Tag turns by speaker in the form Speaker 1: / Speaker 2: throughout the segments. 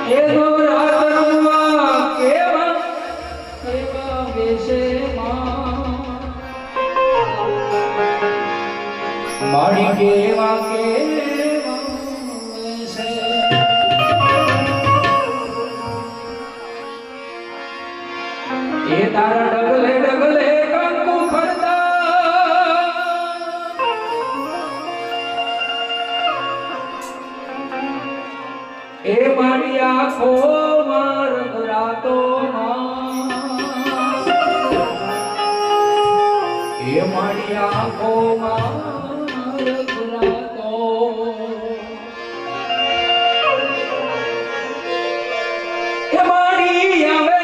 Speaker 1: એ નવરાત્ર રમવા કેવા કેવા બેસે માડી કેવા કેવા બેસે એ તારા ડગલે ડગલે કંકુ ખરતા એ મારી આંખો મારગ રાતો એ મારી આંખો મારગ રાતો એ મારી આવે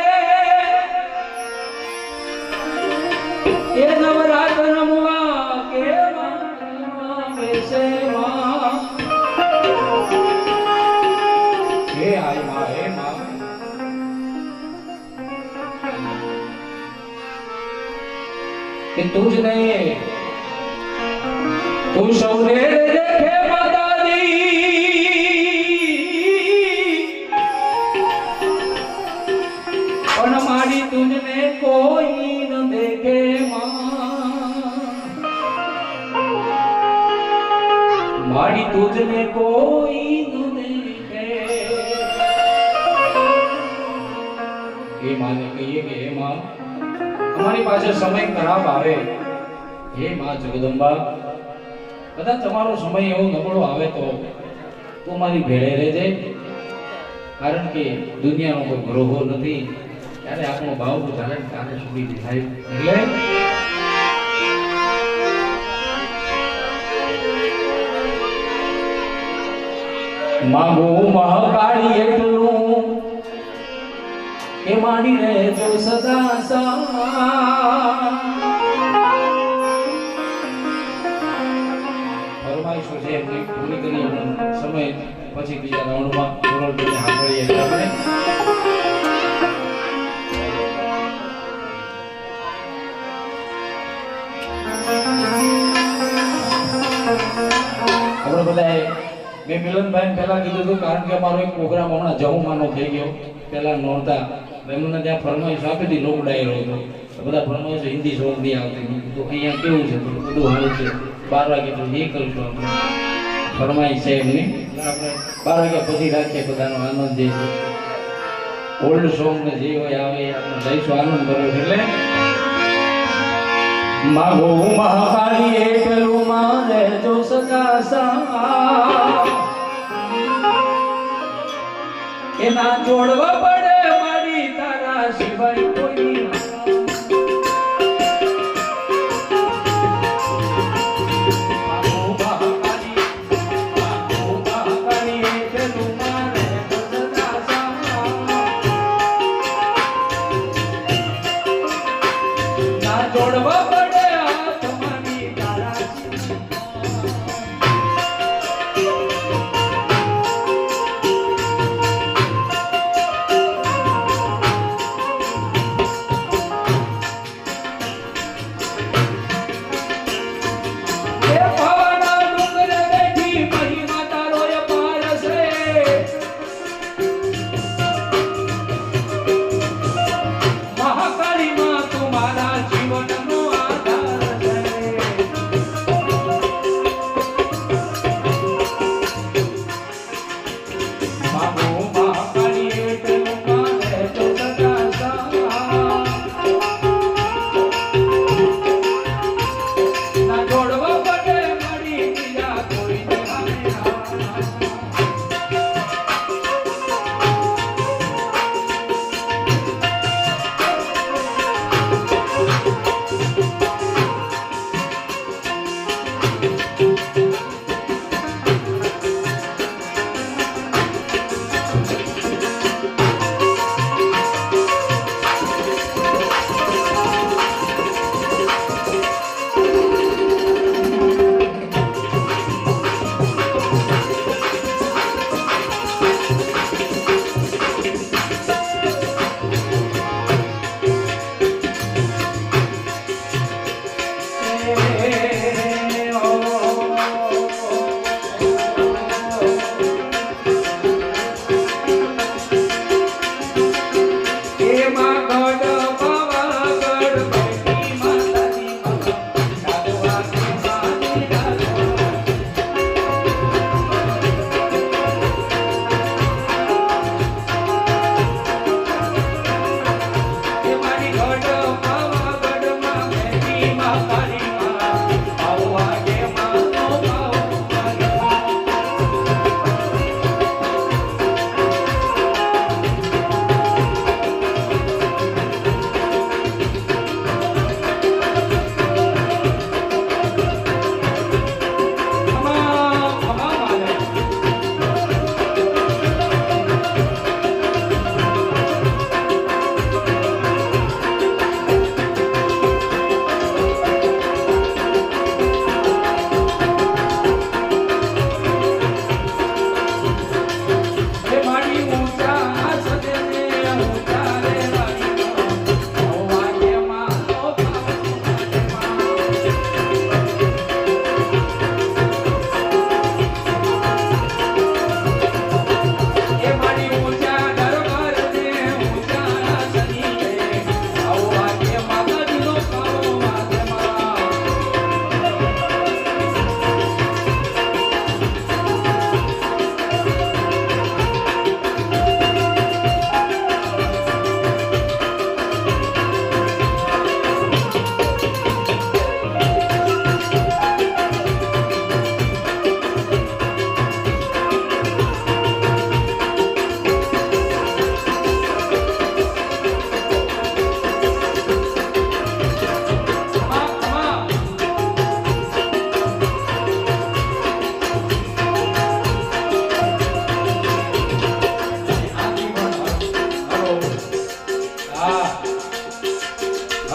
Speaker 1: એ નવરાત્ર રમવા કેવા બેસે હે આય માં હે માં કે તું જ નહીં તું સૌને દેખે માતાજી પણ મારી તુજને કોઈ ન દેખે મારી તુજને કોઈ ન દેખે એ માને કહીએ કે હે માં અમારી પાસે સમય ખરાબ આવે હે માં જગદંબા કદાચ તમારો સમય એવો નબળો આવે તો તું મારી ભેળે રહેજે કારણ કે દુનિયાનો કોઈ ભરોસો નથી ત્યારે આપણો ભાવ ચાલે ત્યારે સુધી થાય એટલે માંગુ મહાકાળી એટલું કે માડી રહેજો સદા ફરમાઈશો છે એમની પૂરી કરી સમય પછી બીજા રાઉન્ડમાં કોરોલબેનને સાંભળીએ એટલે આપણે બધાએ મેં મિલનભાઈ પહેલા કીધું હતું કારણ કે અમારો એક પ્રોગ્રામ હમણાં જવુંમાંનો થઈ ગયો પહેલા નોરતા એમને ત્યાં ફરમાઈશ આપી હતી લોક ડાયરો હતો બધા ફરમાઈશ હિન્દી સોંગ બી આવતી તો અહીંયા કેવું છે બધું સારું છે 12 વાગે તો એ કરીશું આપણે ફરમાઈશ છે એમની આપણે 12 વાગ્યા પછી રાખીએ બધાનો આનંદ જે છે ઓલ્ડ સોંગ ને જે હોય આવે આપણે લઈશું આનંદ કર્યો એટલે માગો મહાકાળી એટલું મારે જો સદા એના જોડવા પડે મારી તારા સિવાય કોઈ જોડવા પડે તમારી તારા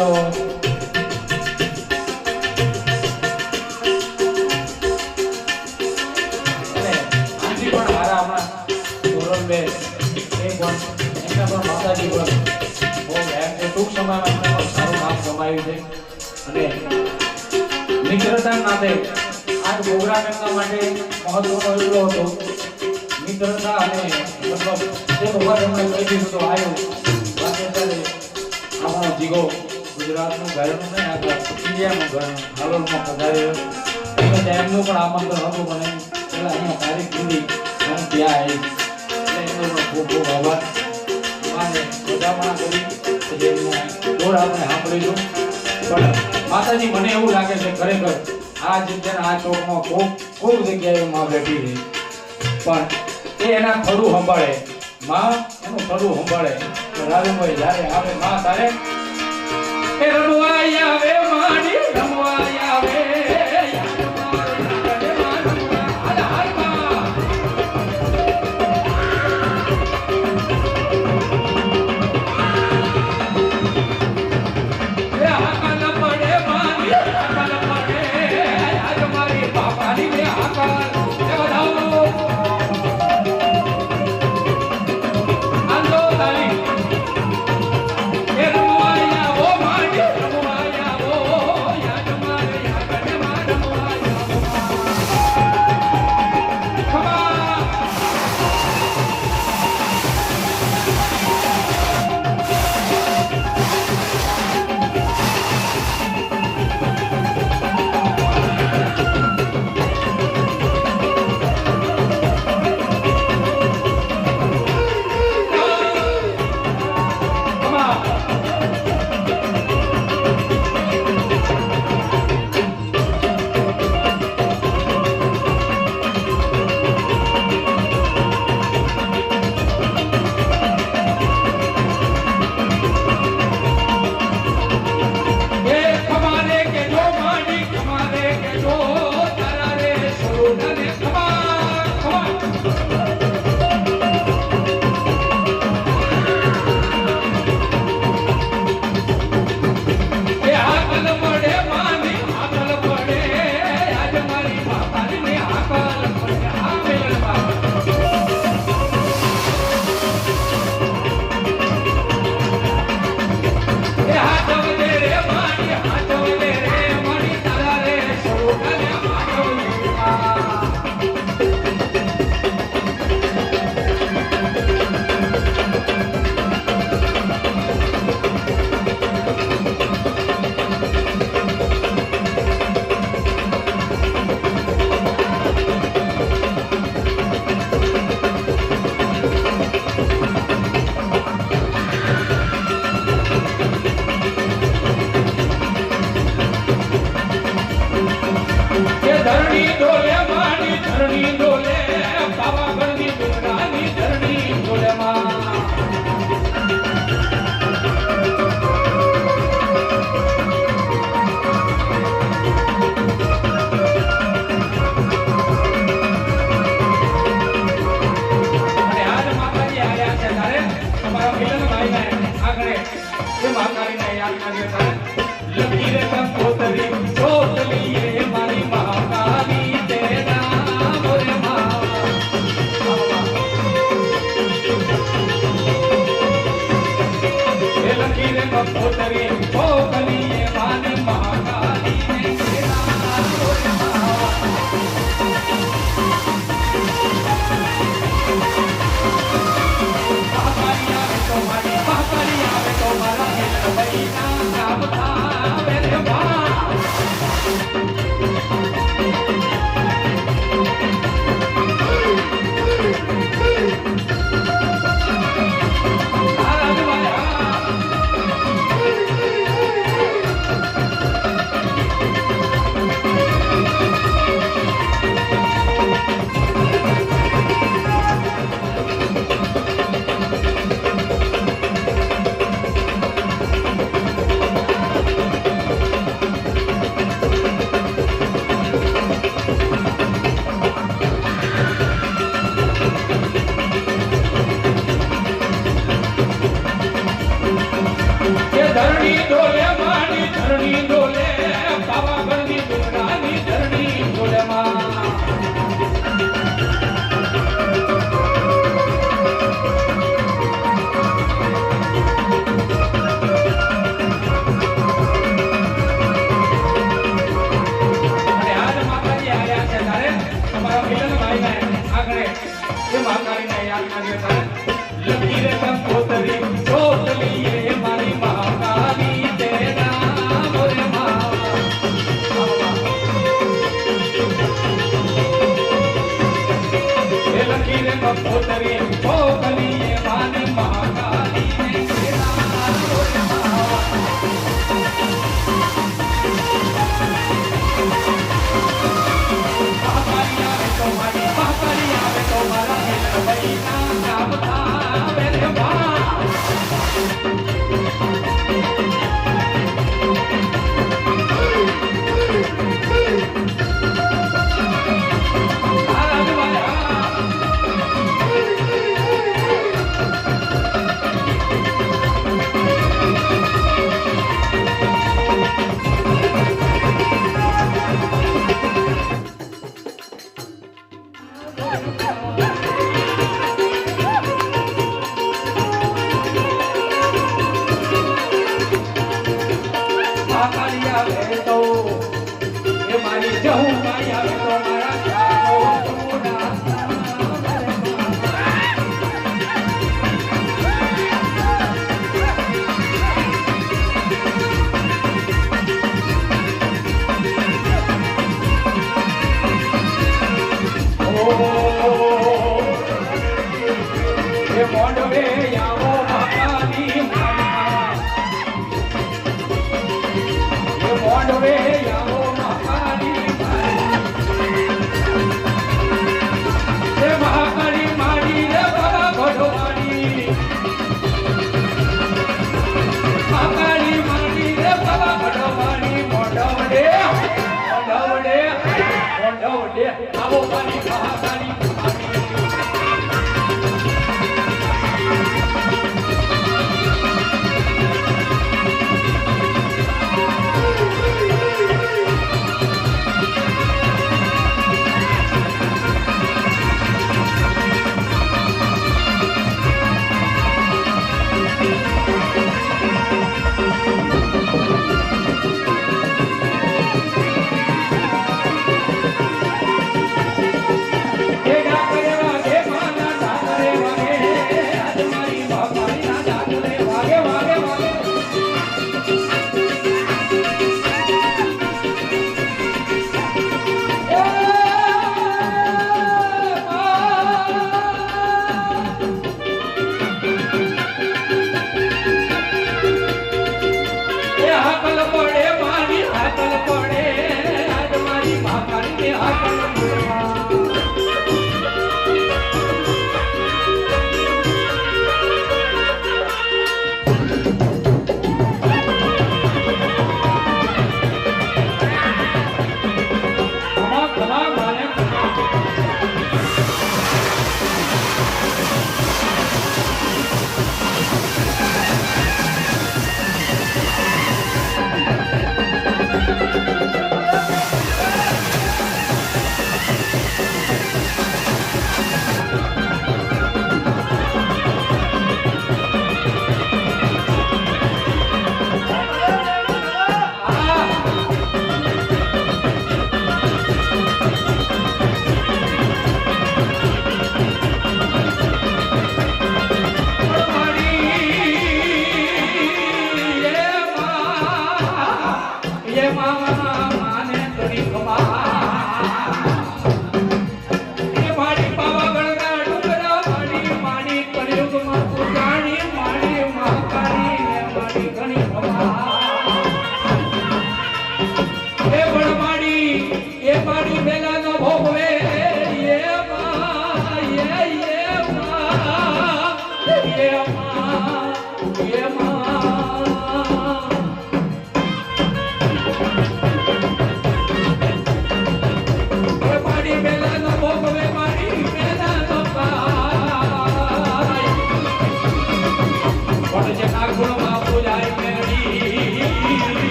Speaker 1: હાલો. અને આંટી પણ હારા હમણાં ધોરણ 2 એ પણ એમના પણ માતાજી પણ બહુ એમ કે ટૂંક સમયમાં એમણે પણ સારું નામ કમાયું છે. અને મિત્રતા નાતે આ પ્રોગ્રામ એમના માટે મહત્વનો એટલો હતો મિત્રતા અને મતલબ એક વખત એમણે કહી દીધું તો આવ્યું બાકી અત્યારે આપણો જીગો ગુજરાતનું ઘરનું નહીં આખા ઇન્ડિયાનું ઘર હાલોલમાં પધાર્યો એમનું પણ આમંત્રણ હતું પણ પેલા અહીંયા તારીખ દીધી હું ત્યાં આવીશ એટલે એમનો પણ ખૂબ ખૂબ આભાર માને વધામણા કરી પછી એમને દોડ આપણે સાંભળીશું. પણ માતાજી મને એવું લાગે છે ખરેખર આ જગ્યાના આ ચોકમાં ખૂબ જગ્યાએ માં બેઠી છે પણ એ એના ખરું સંભાળે માં એનું ખરું સંભાળે. રાજુભાઈ જ્યારે આવે માં તારે એ રમવા આવે માડી રમવા આવે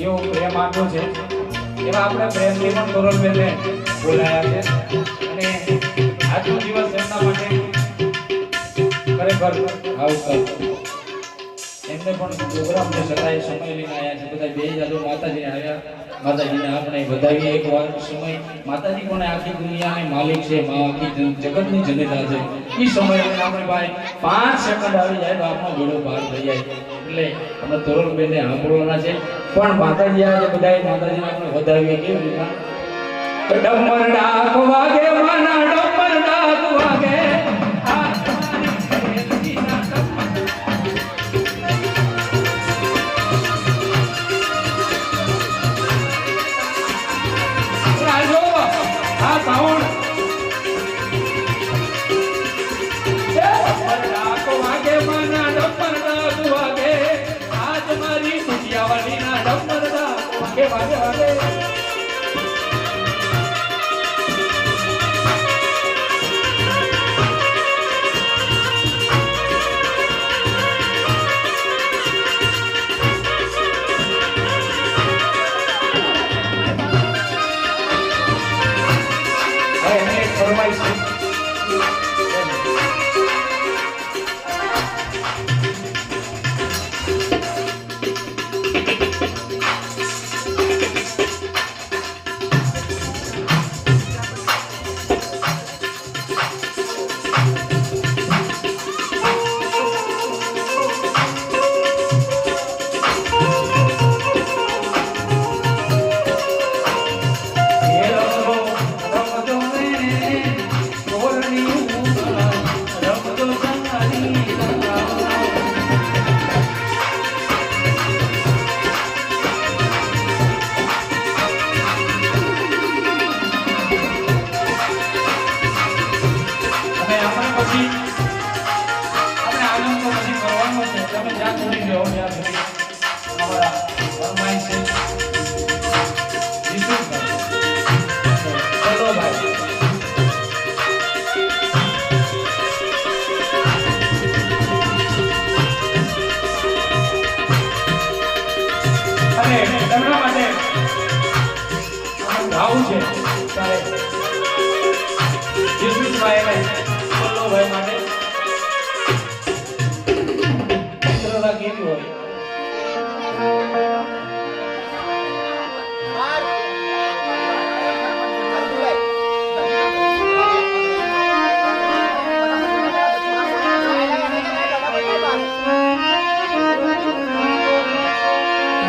Speaker 2: જેવો પ્રેમ આપ્યો છે એવા આપણે પ્રેમથી પણ તોરલબેનને બોલાયા છે અને આજનો દિવસ એમના માટે ખરેખર
Speaker 1: આવકાર એમને પણ પ્રોગ્રામ જે સદાય સમય લઈને આવ્યા છે બધા બે જાજો માતાજીને આવ્યા માતાજીને આપણે વધાવીએ એક વાર સમય માતાજી પણ આખી દુનિયાની માલિક છે આખી જગતની જનેતા છે એ સમય લઈને આપણે ભાઈ 5 સેકન્ડ આવી જાય તો આપણો બેડો પાર થઈ જાય એટલે અમે તોરલબેનને સાંભળવાના છે પણ માતાજી આજે બધા માતાજીને આપણે વધાવીએ કેવી રીતના
Speaker 2: ડમર ડાક વાગે માના ડમર ડાક વાગે વાગે વાગે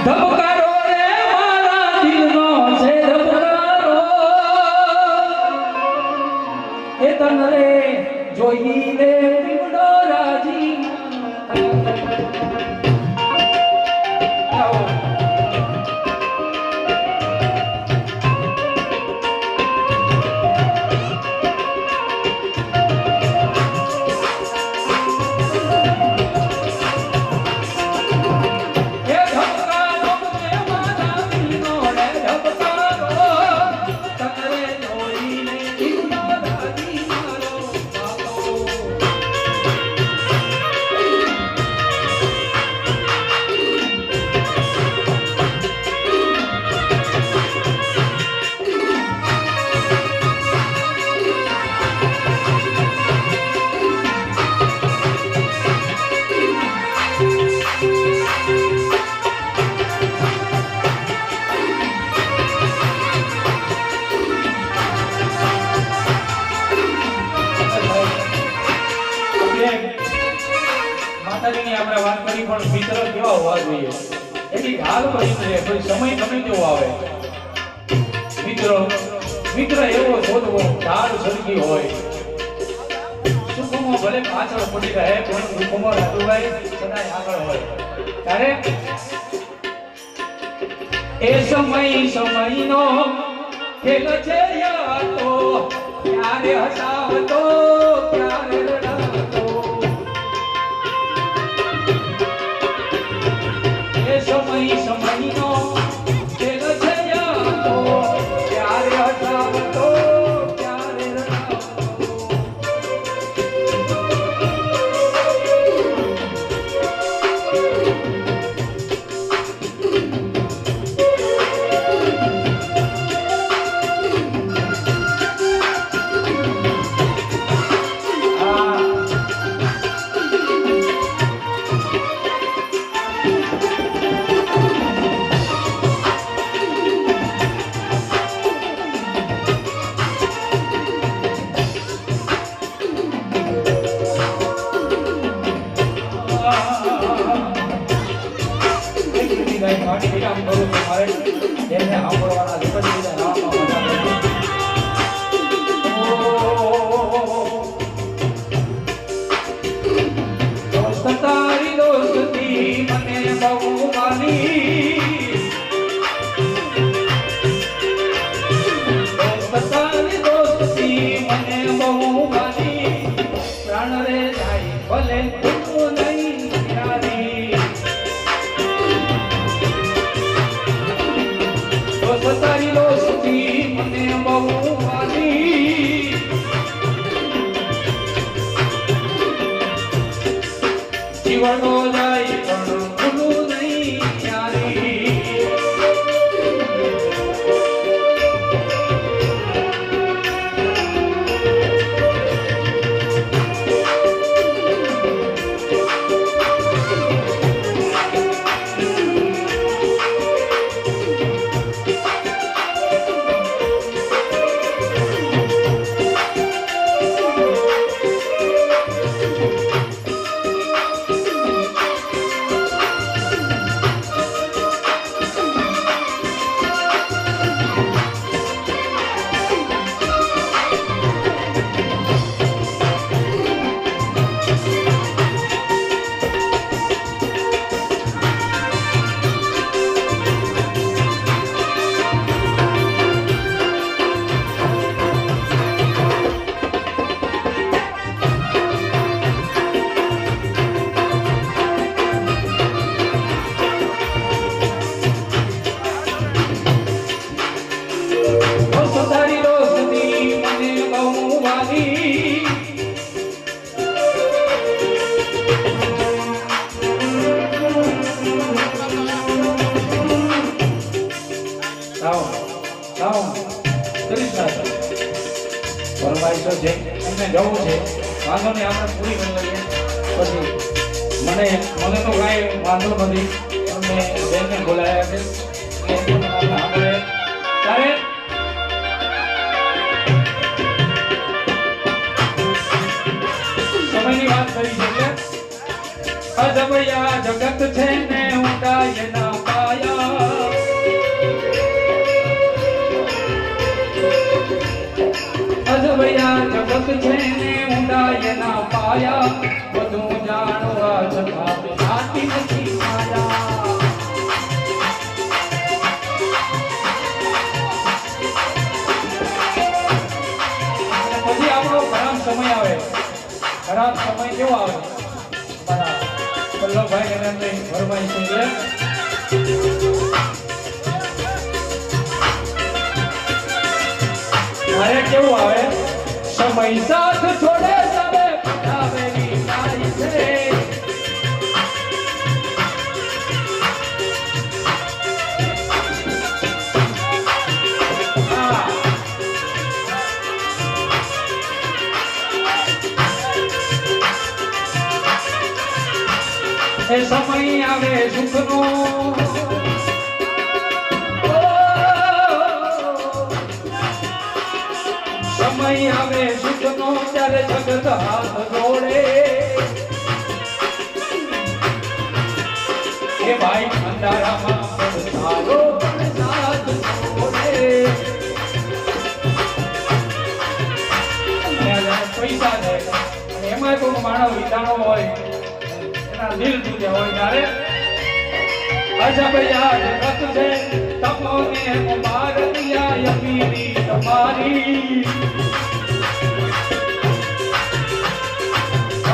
Speaker 2: ધબકારો રે મારા દિલનો છે ધબકારો એ તન રે જોઈને પીવડો રાજી માતાજીની આપણે વાત કરી પણ મિત્ર કેવા હોવા જોઈએ એની હાલ કરી છે કોઈ સમય ગમે તેવો આવે મિત્ર એવો શોધવો ઢાળ સરખી હોય સુખમાં ભલે પાછળ પડી રહે પણ દુઃખમાં રાજુભાઈ સદાય આગળ હોય ત્યારે એ સમયનો ખેલ છે યાતો ક્યારે હસાવતો ક્યારે રડાવતો સમયનો ખેલ છે યાતો ક્યારે હસાવતો ક્યારે રડાવતો એક મિનિટ ભાઈ પાણી વિરામ કરું છું મારે એમને સાંભળવાના છે પછી બધા રામમાં મજા કરે દોસ્ત તારી દોસ્તી મને બહુ માની દોસ્ત તારી દોસ્તી મને બહુ માની પ્રાણ રે જાય ભલે તું નહીં યારી દોસ્ત તારી દોસ્તી મને બહુ માની જીવનો જાય પણ ભૂલું નહીં યારી તારી દોસ્તી મને બહુ વાલી ફરમાઈશો છે એમને જવું છે વાંધો નહીં આપણે પૂરી કરી લઈએ પછી મને તો કાંઈ વાંધો નથી અમે બેનને બોલાયા છે આપણે ત્યારે સમયની વાત કરી છે અજબયા જગત છે ને ઊંડાઈ ના પાયા અજબયા જગત છે ને ઊંડાઈ ના પાયા બધું જાણવા છતાં જાતી નથી માયા પછી આપણો ખરાબ સમય આવે ખરાબ સમય કેવો આવે મારા વલ્લભભાઈ નરેન્દ્રભાઈ ફરમાઈ છે મારે કેવું આવે સમય સાથ છોડે સબે પટાવેલી નારી છે એ સમય આવે સુખનો સમય આવે સુખનો ત્યારે જગત હાથ જોડે એ ભાઈ અંધારામાં તારો પણ સાથ જોડે પૈસા છે એમાં કોઈ માનવ વિધાનો હોય દિલ તૂટ્યા હોય ત્યારે અજબયા જગત છે તમોને મુબારકિયા યમીની તમારી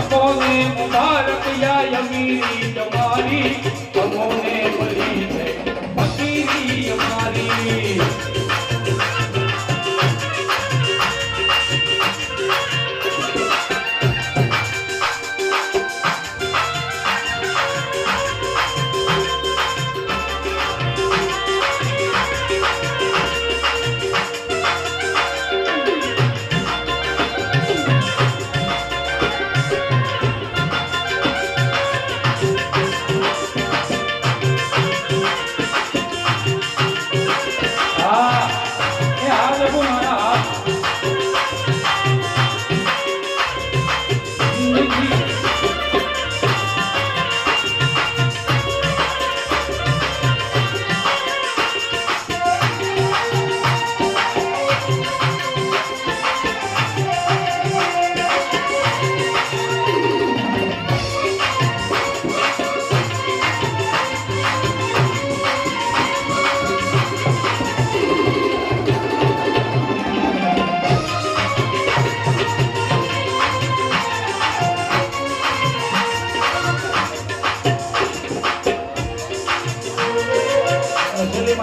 Speaker 2: તમોને મુબારકિયા યમીની તમારી તમોને મળી છે ફકીરી અમારી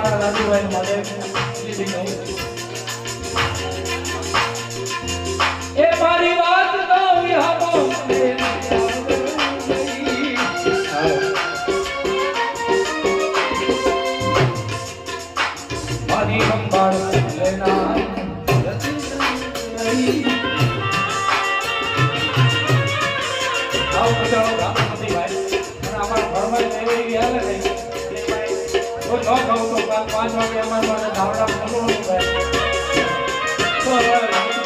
Speaker 2: મારા રાજુભાઈ માટે લીધી કહું એ મારી વાત કહું યાબો મારી સંભાળ લેના આવું બધાનો કામ નથી ભાઈ અને અમારા ઘરમાં એવી હાલે ને કે ભાઈ કોઈ ન ખાવું તો 5 વાગે અમારા માટે ધાવડા ખોલવાનું ભાઈ તો